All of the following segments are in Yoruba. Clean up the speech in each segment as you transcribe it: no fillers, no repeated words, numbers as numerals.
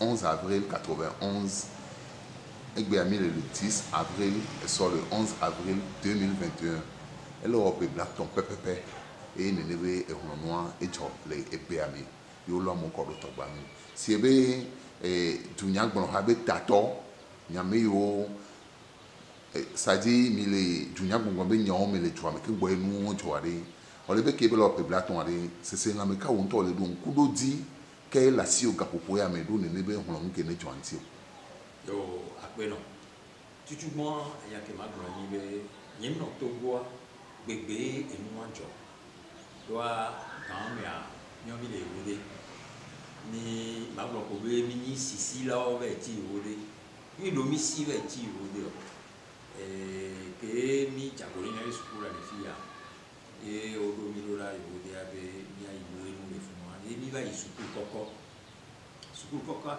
11 avril 91, Egbeami le 10 avril, et sort le 11 avril 2021. Elle aura pu black ton pépépé et Nénévé et Ronois et Job les Egbeami. Yolo mon corps de Tobami. Si ebe du Nyak bon habe tato, Nyameyo, ça dit, mille du Nyak bon be nyon, mais les joueurs, mais que boy nous, jouari. On le bec leur pu black ton allé, c'est un américain ou un tour le don, kudo dit. Quelle la si au capopoya mais d'où n'est pas on qui n'est pas anti. Yo après non. Tu moi il y a que ma grande libre. Yem no togoa bébé et nous en job. Doa quand mais a ni envie de voler. Ni ma grande couvée mini sisi là on va être voler. Ni domicile va être voler. Que mi chagolin à l'école à les filles. Et au domino là il voler avec ni à y voler nous les fous. Et mi va y sukul koko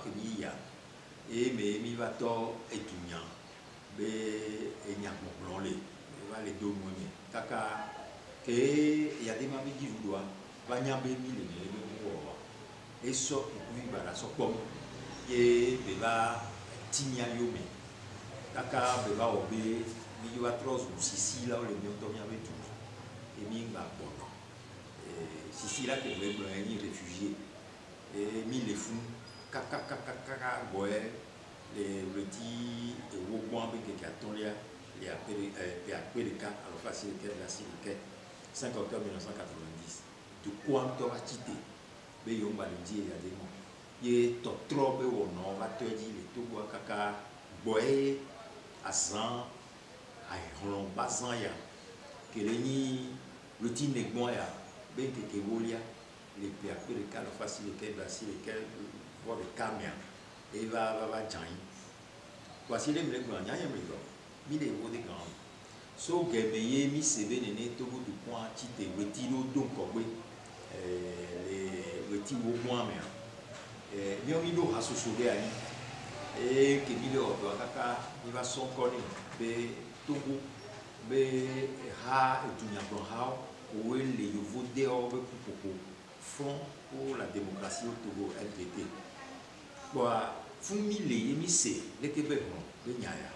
que mi ya et mi va to etunya be enya mo le va les deux mois kaka que ya des mami qui doit va nyambe mi le mo et so mi va la so pom et be va tinya yo me kaka be va obe mi va tros ou sisi là le mi to nyambe tout et mi va bon si là que vous avez un réfugié et mis les fous caca boy les petits ou bon avec qui attendent les appelés les cas alors facilité de la Syrie 5 octobre 1990 de quoi on va quitter mais on va le dire il y a des mots et trop on va te dire les tout bois caca boy à 100 à on pas 100 ya que les le petit négbon ya ben que volia les PAP les cas facilité voici lesquels voir les camions et va jaillir voici les mecs gagner mais les mots des grands so gameye mi CV néné tout du point tite retiro donc les retiro moins mais bien il doit se sauver à et que il doit kaka il va son connaître be togo be ha et dunya bon ha où les nouveaux dehors pour Front pour la démocratie au Togo LPT. Quoi, fumi les émissaires, les Québécois, les Nyaya.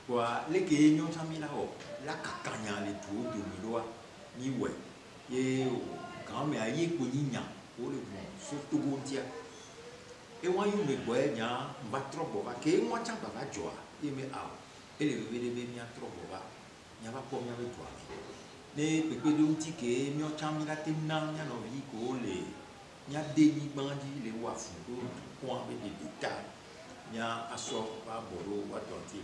Quoi, les Kényans Tamilao, la Kakanya, les tours de Miloa, ni ouais. Et grand-mère, y est Konya, pour le bon, sur Togo Tia. Et moi, il me voit, il y a un trop beau, et moi, tu vas joie, et me a. Et les bébés, il y a trop beau, il n'y a pas pour moi avec toi. Mais peut-être que que mi o chamira temna nya no vi ko le nya deni bandi le wa fu ko avec des détails nya aso ba boro wa tonti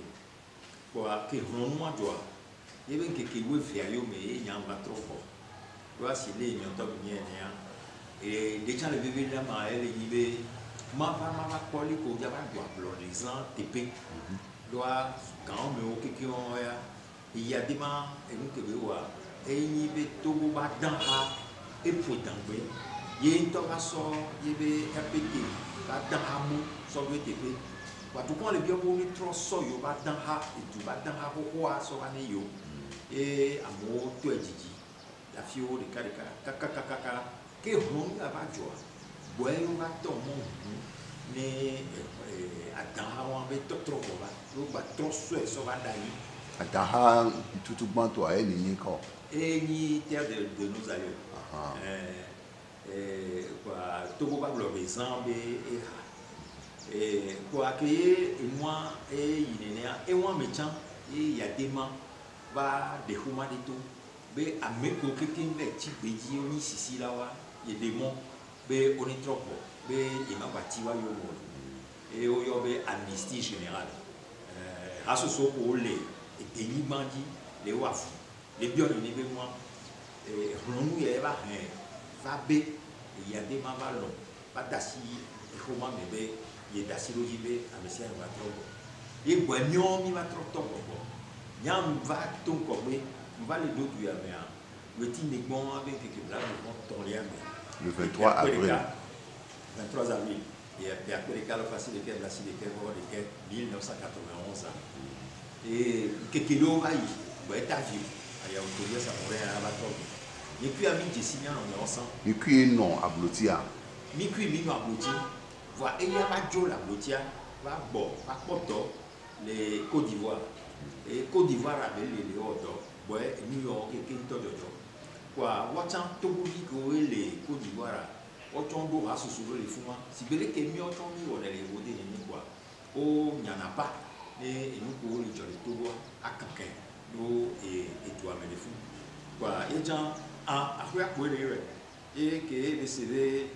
ko a ke hon mo do e ben que we fia yo me nya ba trop do si le mi o to ni nya e de cha le bébé là ma elle yibe ma ko li ko ja ba do aplo les ans tp do quand me o que on ya il y a des ma et nous que wa et il y a Togo Badanha et Poudangbe. Il y a un torasso, il y a un petit Badanhamou, sur le TP. Tout le monde est bien pour les trossos, il y a Badanha et tout Badanha Roa sur l'année. Et à mon toit Didi, la fille de Kaka, qui est rond à Badjoa. Boy, on va tomber, mais à Danha, on va être trop bas. On va trop souhaiter sur la Dani. À Danha, tout le monde doit être ligné quoi. Et ni terre de nos aïeux. Quoi, Togo va le Zambé et pour accueillir et moi et il est et moi méchant et il y a des mains va des humains de tout mais à mes côtés qui me type de dire on ici là il y a des mots mais on est trop bon mais il m'a bâti wa yo et on y a amnistie générale à ce soit pour les dénis bandits les wafs les biens de l'événement, Ronou et Eva, va B, il y a des mamalons, pas d'assis, et comment bébé, il y a d'assis logibé, à monsieur va trop. Et Boignon, il va trop top. Yam va ton comme, on va les deux du Yaméa. le petit Négon avec quelques blagues de ton lien. Le 23 avril. 23 avril. Et puis après les cas, le facile de la CIDK, 1991. Et quelques jours, il est à vivre. Il y a autorisé ça pour aller à la tombe. Et puis à midi, si bien on est ensemble. Et puis non, à Blotia. Mi kui mi no abloti voa eya va dzo la blotia va gbɔ va kpɔtɔ le Côte d'Ivoire et Côte d'Ivoire abe le ɔdɔ bɔɛ New York keke ŋutɔ dzɔdzɔ kɔa wɔtsa togovi kewo le Côte d'Ivoire wɔtsɔ ɖo ha susu ɖo le fuma si be leke mi wɔtsɔ mi wɔ le wo de nene kɔa wo nyana ba ne enuko le dzɔ le Togo akeke ɖo edua me le fu kɔa edza aƒe akpoe le yɛ eke be se be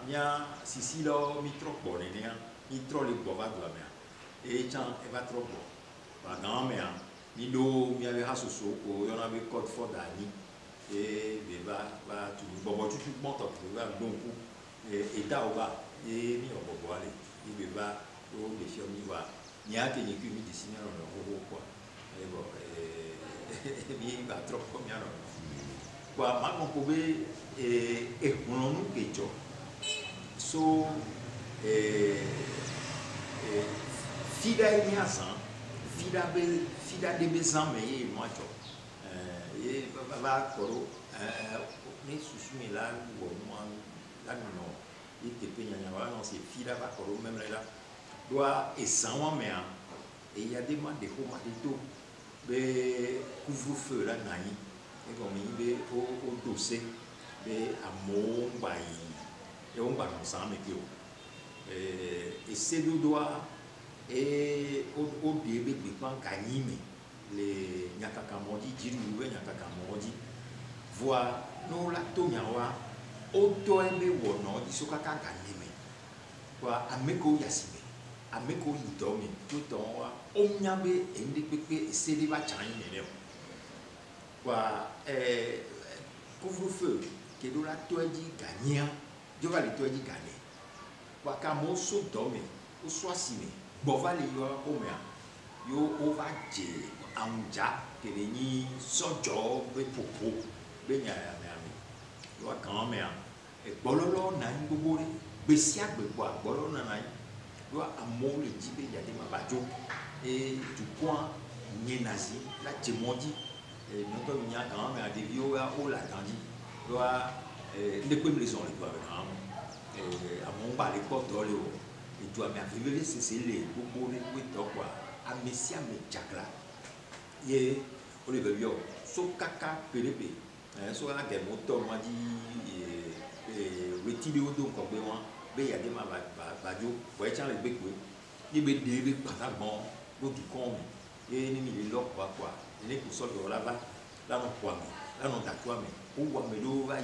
mia sisi lo mi trop bon nenia mi trop le bo va do amea e chan e va trop bon ba na amea mi do mi ave hasoso ko yo na be code for dani e be va tu bobo tu monto ko va donc e ta o va e mi o bobo ale e be va o le fio mi va ni a ke ni ku mi dessiner no ho quoi e bo mi va trop comme ya no kwa ma ko be e hono ke jo so fida e miazan fida de bezan me e moacho e va koro ne susumi la wo mo la no e te penya nya wa non c'est fida va koro même là doit et sans moi mais et il y a des mois de homa de to be couvre-feu là nani e comme il be au dossier be amo bai e un bar non sa me più e se do doa e o debe bi pan kanime le nyakaka modi jiru we nyakaka modi voa no la to nyawa o to ebe wo no di so kaka kanime kwa ameko yasibe ameko yidomi to to wa o nyabe ende pepe e se de ba chan ne kwa couvre-feu que do la to di gagner Dieu va le toi dit gagner. Kwa kamo so dome, o so asime. Bo va le yo omea. Yo o va je anja que le ni sojo be popo be nya ya me ami. Yo kan me a. E bololo na ngobore, be sia gbe kwa bololo na na. Yo amo le di be ya de ma bajo. Et du coin ni nazi la timondi. Et non comme nya kan me a de vio o la tandi. Yo ne peut me raison le doit à mon bas les portes dans le haut et toi mais arriver c'est les beaucoup les quoi quoi à messia me chakla et on le veut so kaka pelepe so la des motos m'a dit retirer au dos comme moi be ya de ma bajo ouais tiens les bec ni be de pas bon do du con et ni mi lo quoi ni pour ça de là bas là non quoi là non d'accord mais ou me do va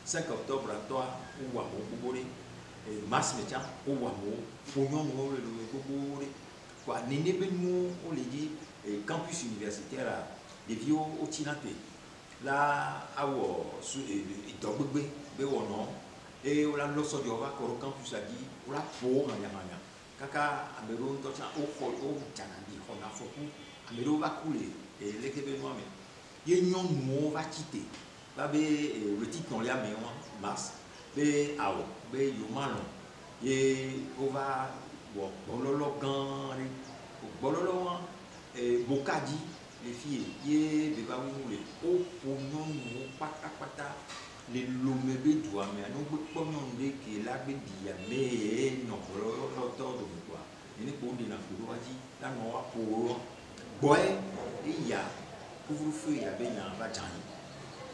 5 octobre à toi ou à mon mars métier ou à mon nom le bobo quoi néné ben nous on les dit campus universitaire des vieux au Tinate là à sous et dogbe be wono et on la loso de va au campus a dit on la pour nyamanya kaka amero to cha o ko o janandi on a foku amero va couler et l'équipe moi mais y nyon mo va quitter ba be le titre non lia mais mars be awo be yomalo ye ova bo bololo gan bololo bokadi les filles ye be ba wule o ponon mo pata les lomebe doa mais non be ponon de que la be dia mais non bololo to do quoi ni ko de na ko waji la no wa po boy e ya couvre-feu ya be na ba jani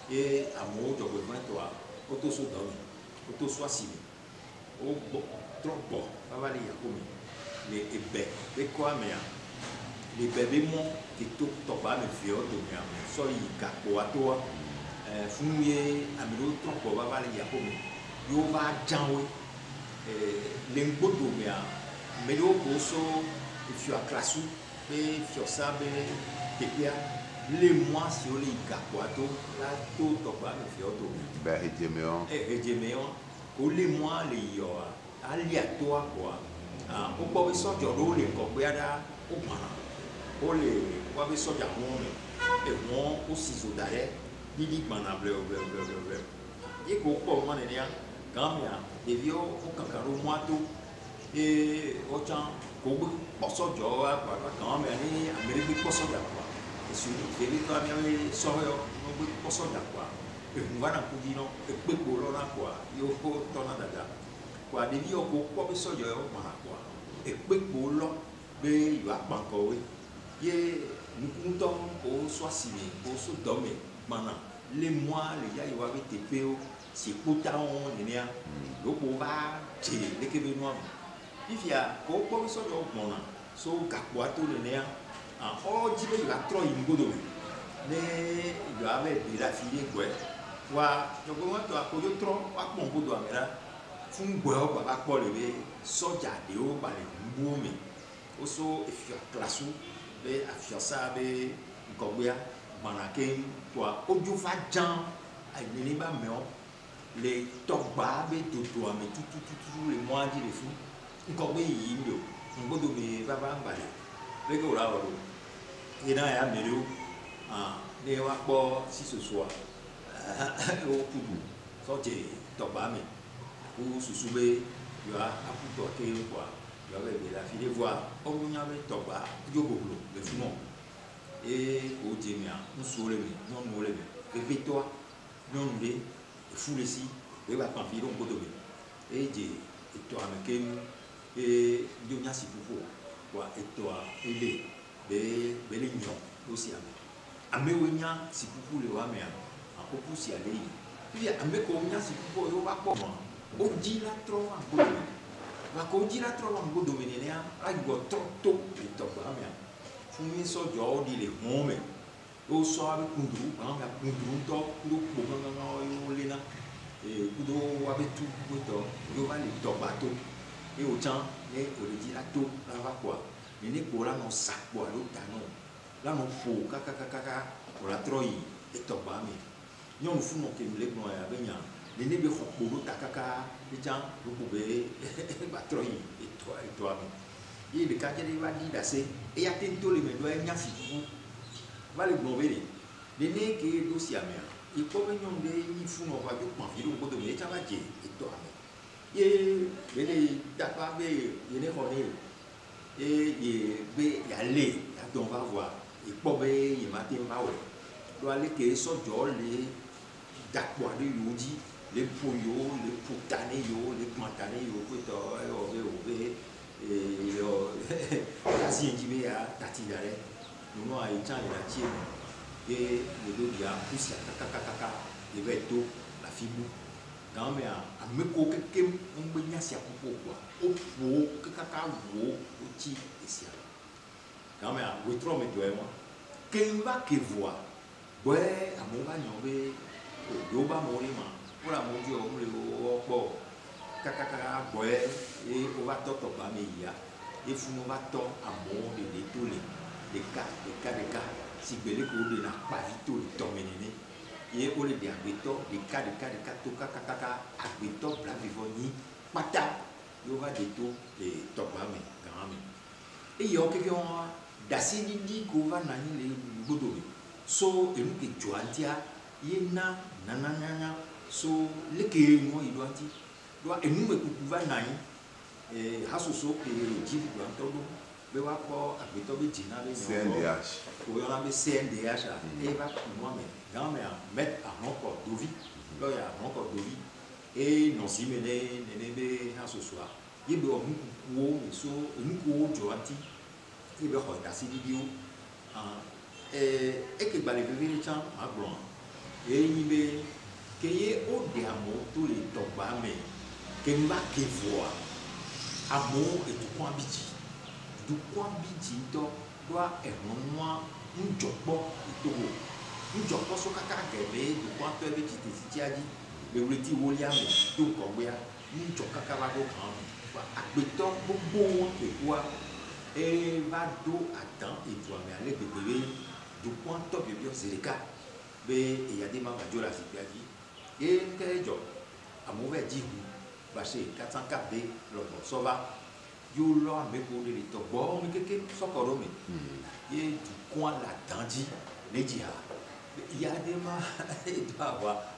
et à mon job de 23 auto so donne auto so simé o trop bon va aller ya comme les ebe et quoi mais les bébés mon qui tout toba me fio de mia so yi ka ko ato fumuye amiro trop bon va aller ya comme yo va janwe les ngodo mia mais yo ko so if you are classou be fio sabe tepia les mois sur les gapoato la tout toba me fioto ben rejemeon ou les mois les yo aléatoire quoi o po so joro le ko pe ada o pana o le wa be so ja won e won o sizo dare Didi mana bleu. Et qu'on peut m'en aller, quand il y a des vieux au cancaro moito et au temps qu'on peut pas sortir quand il y a Amérique pas sortir quoi. Et sur les territoires bien sortir on peut pas sortir quoi. Et on va dans le dire non, et peu pour là quoi. Il faut tourner dada. Quoi des vieux qu'on pas sortir mana quoi. Et peu pour là, mais il va pas encore oui. Et nous comptons pour soit signé, pour se dormir maintenant. Les mois, les gars, ils vont avec tes PO, c'est pour ta on, il y a le pouvoir, c'est les Québécois. Il y a pour ça, on a so Capoato, il y a en haut, il y a trop une bonne mais il y avait de la fille, quoi. Donc, moi, tu as connu trop, pas mon bout de la fun bois, pas pour lever, soja de haut, par les boumés. Aussi, il y a classe, et à ça, et Gobia. Manakin, toi, Odiofajan, à Néliba Méon, les Togba, tout, mais tout, les mois de fou. Encore bien, il y a un peu de Baba Mbale. Les gars là, il y a un mélo, les Wako, si ce soir, au Poudou, sortez Togba, mais pour se soulever, il y a un peu de quoi. Il y avait la fille de voir, on y avait Togba, Yogolo, le fumon. Et au Djemia, nous sommes les non nous les réveille-toi, non nous les fous les si, et va pas filer au bout et toi, mais et Dieu n'a si pour quoi, et toi, et les lignons aussi. Améounia, si pour les Wamea, en beaucoup si aller. Puis Améounia, si pour eux, va comment on dit la trop en bout de va qu'on dit la trop en bout de mener, à y avoir trop tôt, et top, fumi so jɔ di le hɔn mɛ o sɔ a bɛ kunduru kan ka kunduru tɔ kudo kpo gangan o le na kudo a bɛ tu kudo tɔ o va le dɔgba to e o can ne o le di la to la va kɔ ne ne kpo la nɔ sa kpo alo ta nɔ la nɔ ƒo kakakaka o la trɔ yi e tɔgba mi nyɔnu funu ke le gbɔn ya bɛ nya ne ne bɛ xɔ kpo do ta kaka e can o kpo bɛ ba trɔ yi e tɔ mi. Il est quartier de Vadi d'Assé, et il y a tento les médois et Nyasi. Va le blonver. Les nez qui est dossier à mer. Il faut venir de fou en voie de conflit au bout de mes travailleurs et toi. Et les tapas, il est rené. Et il y a les, on va voir. Il faut bien, il m'a dit, il doit aller que ce jour, les d'acquois de Yodi, les pouillots, les poutanéos, les plantanéos, et la sienne à Tatidare, nous avons été en Latine et le dos de la pousse à Kakaka, et Veto, la fibre. Quand même, à me coquer, on peut y aller à pourquoi. Au pot, Kakaka, au petit et si. Quand même, à votre homme et moi, qu'un va que voit, ouais, à mon bagnon, au Yoba Morima, pour la maudire, on le voit. Kakaka boy et on va t'entendre pas mais il y a et fou on va t'entendre à mon de tous les cas si belé que de la pas vite le temps mené et on les diabeto des cas tout kakaka abeto bla vivoni pata yo va de tout les top mais grand mais et yo quelqu'un d'assez dit qu'on va nani les bodo so et nous que joantia yena nanana so les que moi il doit dire et nous, nous pouvons aller à ce que le GIF doit être le rapport avec le CNDH. Pour y CNDH, et va moi-même, grand-mère, mettre à encore d'ovi, là il y a encore d'ovi, et non si mener à ce soir. Il y a nous pouvons joanti, il y a des vidéos, et que les bébés sont à blanc, et il y a au diamant tous les tombes, mais Kemba qui voit amour et tout point bidji. Du point bidji doit être moi un job et tout. Un job sur caca gagné du point peu bidji de dit le reti William tout comme ya un job caca va go grand. Acbeton bon et quoi et va do attend et toi mais aller de bébé du point top de bien c'est le cas. Mais il y a des membres de la cité et quel job à mauvais dit parce que 404 de l'autre ça va you l'ont mais pour les to bon mais quelque socorro mais et du coin la tandi les dia il y a des ma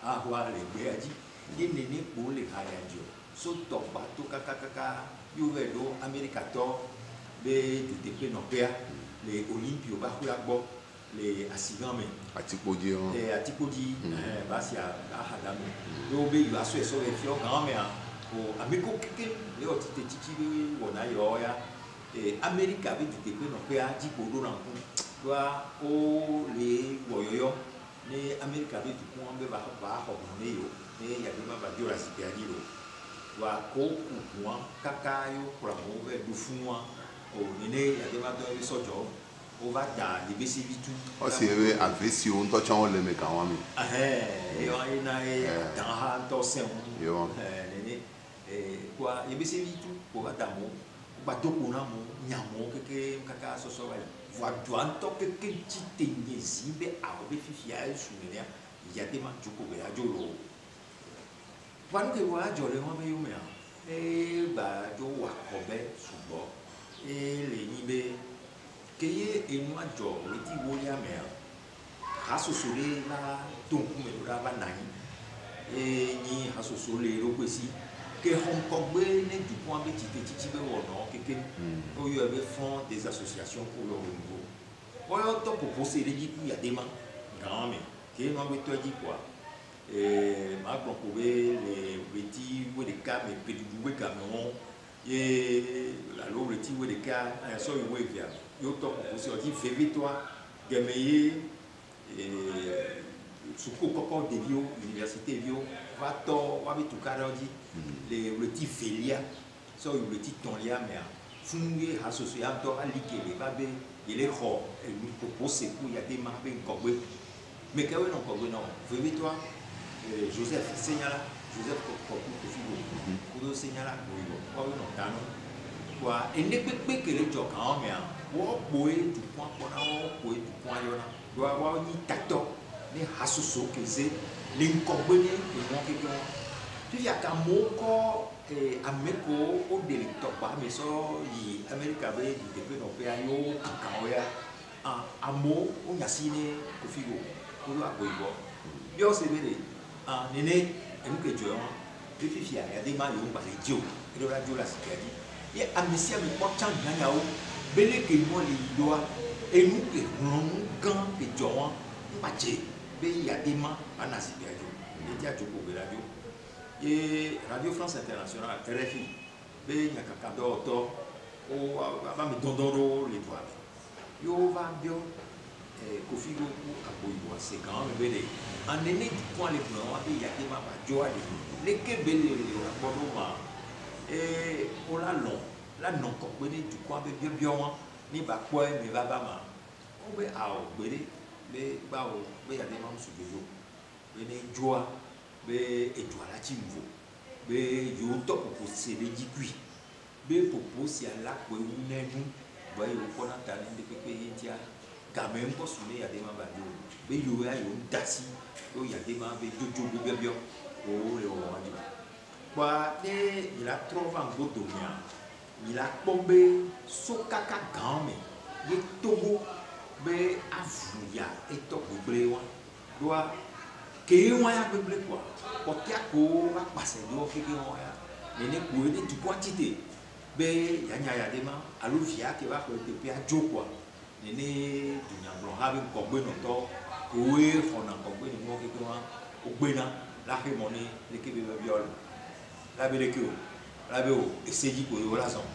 avoir les béadis des nénés pour les hayadio so to bato kaka yuvedo americato be DTP no pea les Olympio ba hulagbo les asigame Atipodi les atipodi basia ahadame do be yu aso eso e fio game a o amiko keke le otite titi wona yo ya America be DTP no pea di bodo na ku doa o le woyoyo ni America be du ku ambe ba ho ne yo ni ya be ba dio la sipiadiro wa ko ku kakayo pour amove du funwa o nene ya be ba do be sojo o va da le besi bitu o si ebe avesi o nto chan o le me kan wa mi yo ina dan ha to se yo nene kwa e besi bitu o va da mo ba to ko na mo nyamo keke kaka so so wa doan to keke tite nyezi be a be fifia su ne ya de ma juko be ajolo Quando che vuoi giocare come io mi ba jo wa kobe subo le nibe ke ye enu ajo le ti wo ya me ha so so le la ton ku me ra ba nai ni ha so so le ro kwesi ke Hong Kong be ne du point be titi be wo no keke o yo be fond des associations pour le renouveau o yo to proposer le di ku ya de ma grand me ke no be to di quoi ma propose les petits ou des cas mais petit doué camion et la l'eau petit ou des cas un seul ou via yo to proposer dit fais toi gameyer et sous coco de bio université bio va to va tout cas dit les petits félia so le petit tonlia mais fungé associé à to aliquer les babé il est fort et nous propose pour il y a des marques encore mais quand non encore non fais toi Joseph segnala Joseph Kofigo kudo segnala boyo kwa no tano kwa enekpe kele joka o me a wo boe du point pona wo boe du point yona do wa ni tato ni hasuso keze linkogbe ni mo keke tu ya ka moko ameko o de topa me so yi America be di depe no pe ayo kaka o ya amo o nyasine Kofigo kudo aboibo bio se vede nene enuke jo won be fifia ya de ma yo ba le jo e radio la sikadi ye amisia me po chan ganya o bele ke mo le doa enuke ron gan pe jo won ba je be ya de ma ana sikadi e dia jo ko be radio ye Radio France Internationale RFI be nya kaka do to o ba me dondoro le doa yo va bio Kofigo ku aboibo se grand bele anene du point les plans abi ya ke ma ba jo ali le ke bele le bodo ma o la non ko pe ni du point be bio won ni ba po e me ba ma o be a o gbere be ba o be ya de ma su bejo be ni joa be etu ala ti mvo be yo to ko se le jikui be popo si ala ko ewu nenu ba yo ko na ta ni de pepe yin quand même pas soulever à des membres mais il y a une dasi il y a des membres jojo bibio oh le on quoi il a trouvé un beau domaine il a tombé sokaka grand mais il togo be avuya et to beble wa doa ke wa ya beble quoi kokia ko va passer do ke wa ya nene ko ni du quantité be ya nya ya des membres aluvia ke va ko te pia jo quoi nene dunya blo habe ko gbe no to owe fona ko gbe ni mo ke wa o gbe na la ke mo ni le ke be biol la be le ke o la be o eseji ko yo la son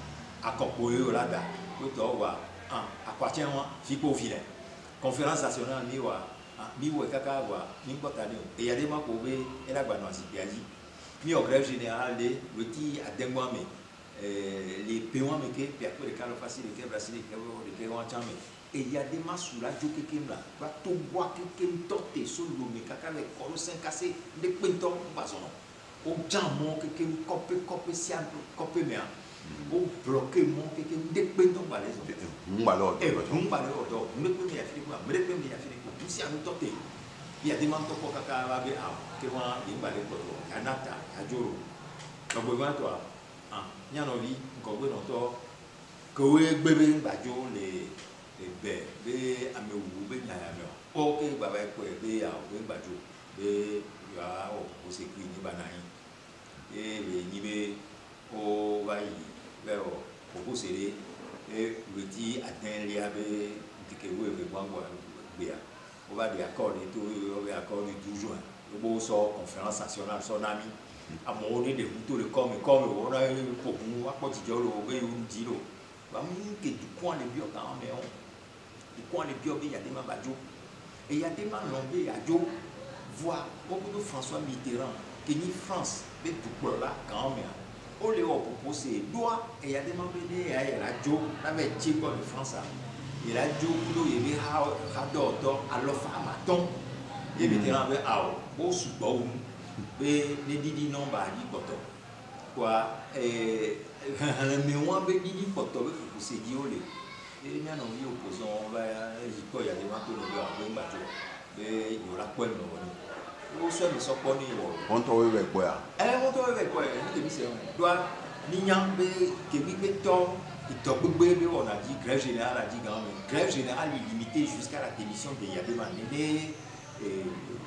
akopo yo la da ko to wa appartient wa fi ko fi le conférence nationale ni wa mi wo kaka wa ni ko ta ni e ya de ma ko be e la gba no asipiaji mi o grève générale de le ti adengwa me les paiements mais que puis après les cas facile les cas facile les paiements chamé et il y a des masses là jo kekem là va to bois kekem torté sur le mais kaka avec colo 5 cassé des pinton bazon au jamon kekem copé sian copé mais au bloqué mon kekem des pinton balaiso mbalo do me peut y afficher quoi me peut y afficher quoi si à nous torté il y a des manteaux pour kaka va bien que moi il balai ko anata ajoro donc voilà toi nyanovi ngogbe no to kowe gbebe bajo le be amewu be nya ya me o ke baba ko be ya o be gbajo be ya o ko se kri ni bana yi be ni be o ba yi be o ko se le le ti atteindre ya be dike wo be gbangbo be ya o ba di accord et tout o be accord du 12 juin o bo so conférence nationale so nami amo ni de tout le comme on a ko bu apoti jolo be yo di lo ba mi ke du coin de bio quand mais on du coin de bio be ya de ma bajo et ya de ma lombe ya jo voir beaucoup de François Mitterrand qui ni France be du pour là quand même o le o proposer doit et ya de ma be de ya la jo na be chi ko de France il a jo kudo ye be ha do alors fama ton et Mitterrand be ao bo su bo be ne didi non ba di koto kwa mais moi be didi koto be ko se di ole e mi ano yi opposition ba yi ko ya de ma to no be ngba jo be yo la ko no ni o so mi so ko ni wo on to we ko ya on to we ko ni ke mi se do ni nyam be ke mi be to ito gbegbe be on a dit grève générale a dit quand même grève générale illimitée jusqu'à la démission de Yadema Nene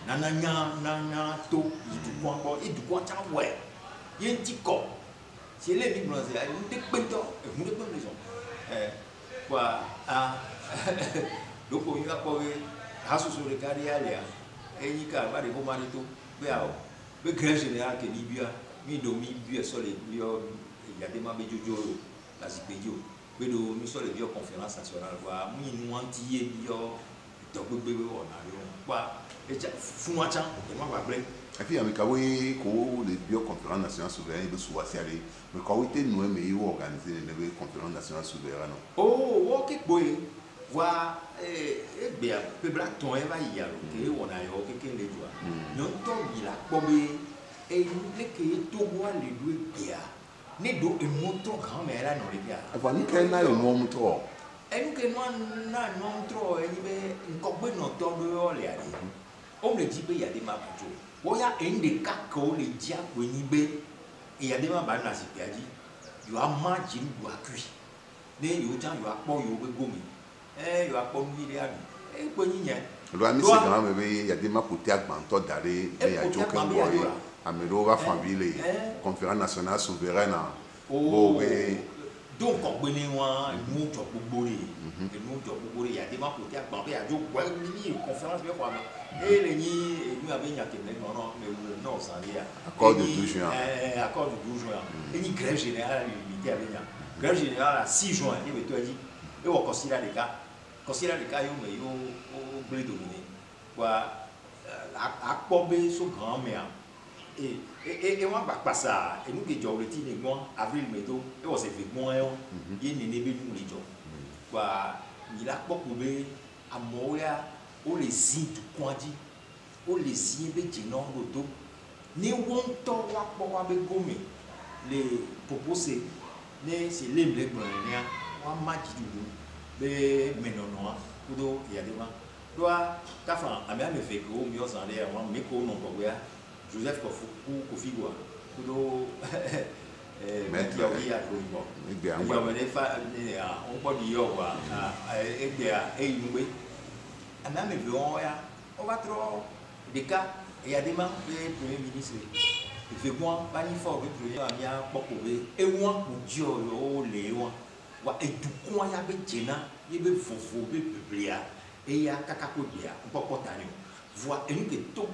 nana to du point bon et du point ta ouais y un petit corps c'est les mi blanc c'est une de pento et une de maison quoi ah donc on y a pas hasu sur le carrière et ni ka ba de ko mari to be a be grève générale que libya mi do mi bi so le bio il y a des membres jojo la zipedio be do mi so le bio conférence nationale quoi mi nu anti bio to gbegbe on a yo quoi et fún wa chan e ma ba ble et puis avec kawe ko le bio conférence nationale souveraine be suwa siale mais ko ite no e me yo organiser le conférence nationale souveraine oh o ke boy wa be a pe black ton e ba ya lo ke wona yo ke le jua non to bi la po be e le ke to wa le do e bia ne do e moto grand mais là non le bia ava ni ke na yo mo moto e nu ke na non tro e ni be ko gbe no to do le ali on le dit il y a des mabajo o ya un des cas que on le dit à Kwenibé il y a des mabana si piadi yo ama ji lu akui ne yo jan yo apo yo be gomi yo apo mi le abi Kwenyi nya lo ami se grand me il y a des mapoté agbanto dare be ya jo kan boy amelo va famille conférence nationale souveraine o be donc on bene wa mu jo gbogbo re mu jo gbogbo re ya de mapoté agbanto ya jo gwa ni conférence be kwa et les ni nous avons n'y a que non mais non ça y est accord du 12 juin accord du 12 juin et ni grève générale limitée avec la grève générale à 6 juin et tu as dit et on considère les cas yo mais yo au blé dominé quoi à pomper son grand-mère et moi pas ça et nous qui joue le tine moi avril méto et on s'est fait moi il n'est né nous les gens quoi il a beaucoup be à Montréal o le si du kwadi o le si be jinon rodo ni won to wa po wa be gomi le proposer ne c'est lemble gbonnia wa maji du be menono kudo ya de ma doa ta fa ami ame fe ko mi o san le wa me ko no ko ya Joseph Kofi Gwa kudo maître ya ko mo egbe an gba me fa on po di yo wa egbe a eyinugbe ama me vi on ya on va trop des cas et il y a des membres du premier ministre il fait moi pas ni fort le premier amia pokobe e won ku dio yo le won wa e du kon ya be jena ye be fofo be biblia e ya kakako dia popo tani voix et nous que togo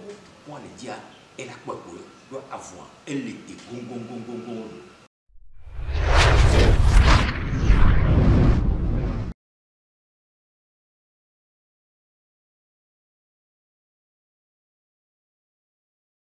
point le dia et la popo doit avoir elle était gong